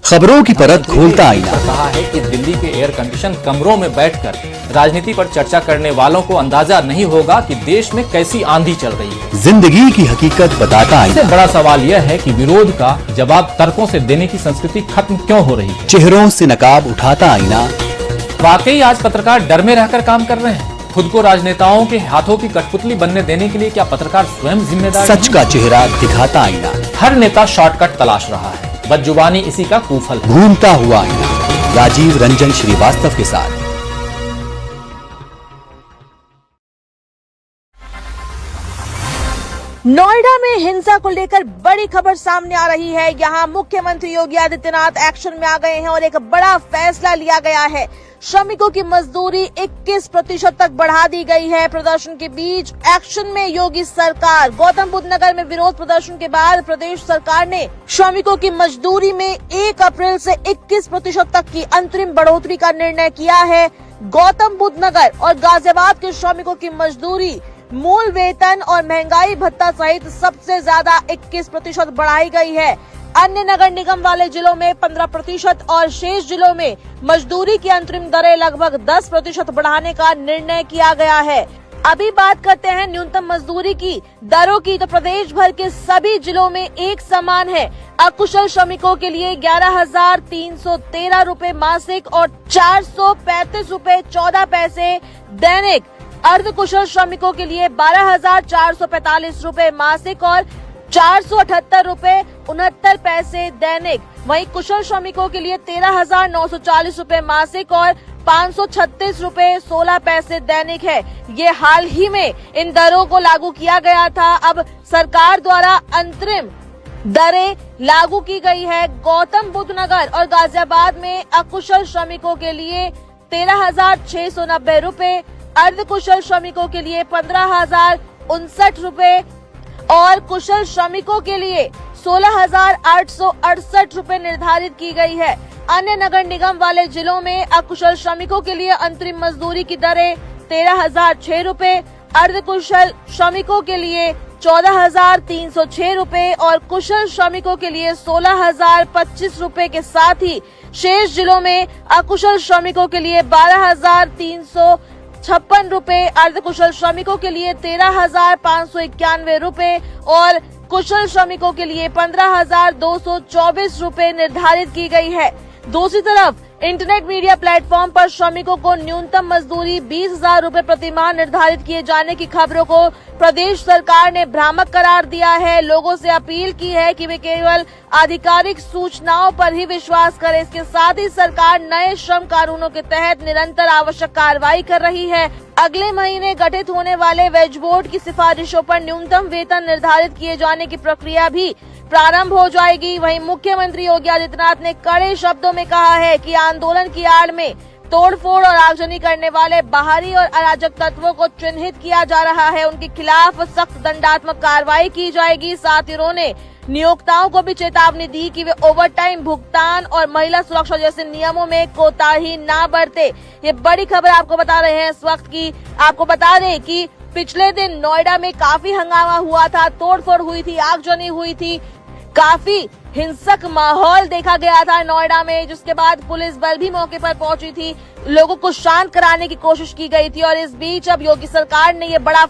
खबरों की परत खोलता आईना। कहा है कि दिल्ली के एयर कंडीशन कमरों में बैठकर राजनीति पर चर्चा करने वालों को अंदाजा नहीं होगा कि देश में कैसी आंधी चल रही है। जिंदगी की हकीकत बताता आईना। सबसे बड़ा सवाल यह है कि विरोध का जवाब तर्कों से देने की संस्कृति खत्म क्यों हो रही है। चेहरों से नकाब उठाता आईना। वाकई आज पत्रकार डर में रहकर काम कर रहे हैं। खुद को राजनेताओं के हाथों की कठपुतली बनने देने के लिए क्या पत्रकार स्वयं जिम्मेदार सच का चेहरा दिखाता आईना। हर नेता शॉर्टकट तलाश रहा है, बदजुबानी इसी का कुफल है। घूमता हुआ आईना, राजीव रंजन श्रीवास्तव के साथ। नोएडा में हिंसा को लेकर बड़ी खबर सामने आ रही है। यहाँ मुख्यमंत्री योगी आदित्यनाथ एक्शन में आ गए हैं और एक बड़ा फैसला लिया गया है। श्रमिकों की मजदूरी 21% तक बढ़ा दी गई है। प्रदर्शन के बीच एक्शन में योगी सरकार। गौतम बुद्ध नगर में विरोध प्रदर्शन के बाद प्रदेश सरकार ने श्रमिकों की मजदूरी में 1 अप्रैल से 21% तक की अंतरिम बढ़ोतरी का निर्णय किया है। गौतम बुद्ध नगर और गाजियाबाद के श्रमिकों की मजदूरी, मूल वेतन और महंगाई भत्ता सहित सबसे ज्यादा 21% बढ़ाई गई है। अन्य नगर निगम वाले जिलों में 15% और शेष जिलों में मजदूरी की अंतरिम दरें लगभग 10% बढ़ाने का निर्णय किया गया है। अभी बात करते हैं न्यूनतम मजदूरी की दरों की, तो प्रदेश भर के सभी जिलों में एक समान है। अकुशल श्रमिकों के लिए 11,313 रूपए मासिक और 435 रूपए 14 पैसे दैनिक। अर्धकुशल श्रमिकों के लिए 12,445 रूपए मासिक और 478 रूपए 69 पैसे दैनिक। वहीं कुशल श्रमिकों के लिए 13,940 रूपए मासिक और 536 रूपए 16 पैसे दैनिक है। ये हाल ही में इन दरों को लागू किया गया था। अब सरकार द्वारा अंतरिम दरें लागू की गई है। गौतम बुद्ध नगर और गाजियाबाद में अकुशल श्रमिकों के लिए 13,690 रूपए, अर्धकुशल श्रमिकों के लिए 15,059 रूपए और कुशल श्रमिकों के लिए 16,868 रूपए निर्धारित की गई है। अन्य नगर निगम वाले जिलों में अकुशल श्रमिकों के लिए अंतरिम मजदूरी की दरें 13,006 रूपए, अर्धकुशल श्रमिकों के लिए 14,306 रूपए और कुशल श्रमिकों के लिए 16,025 रूपए के साथ ही शेष जिलों में अकुशल श्रमिकों के लिए 12,356 रूपए, अर्धकुशल श्रमिकों के लिए 13,591 रूपए और कुशल श्रमिकों के लिए 15,224 रूपए निर्धारित की गई है। दूसरी तरफ इंटरनेट मीडिया प्लेटफॉर्म पर श्रमिकों को न्यूनतम मजदूरी 20,000 रूपए प्रति माह निर्धारित किए जाने की खबरों को प्रदेश सरकार ने भ्रामक करार दिया है। लोगों से अपील की है कि वे केवल आधिकारिक सूचनाओं पर ही विश्वास करें। इसके साथ ही सरकार नए श्रम कानूनों के तहत निरंतर आवश्यक कार्रवाई कर रही है। अगले महीने गठित होने वाले वेज बोर्ड की सिफारिशों पर न्यूनतम वेतन निर्धारित किए जाने की प्रक्रिया भी प्रारंभ हो जाएगी। वहीं मुख्यमंत्री योगी आदित्यनाथ ने कड़े शब्दों में कहा है कि आंदोलन की आड़ में तोड़फोड़ और आगजनी करने वाले बाहरी और अराजक तत्वों को चिन्हित किया जा रहा है। उनके खिलाफ सख्त दंडात्मक कार्रवाई की जाएगी। साथ ही उन्होंने नियोक्ताओं को भी चेतावनी दी कि वे ओवरटाइम भुगतान और महिला सुरक्षा जैसे नियमों में कोताही ना बरते। ये बड़ी खबर आपको बता रहे हैं इस वक्त की। आपको बता दें कि पिछले दिन नोएडा में काफी हंगामा हुआ था, तोड़फोड़ हुई थी, आगजनी हुई थी, काफी हिंसक माहौल देखा गया था नोएडा में, जिसके बाद पुलिस बल भी मौके पर पहुंची थी, लोगों को शांत कराने की कोशिश की गई थी और इस बीच अब योगी सरकार ने ये बड़ा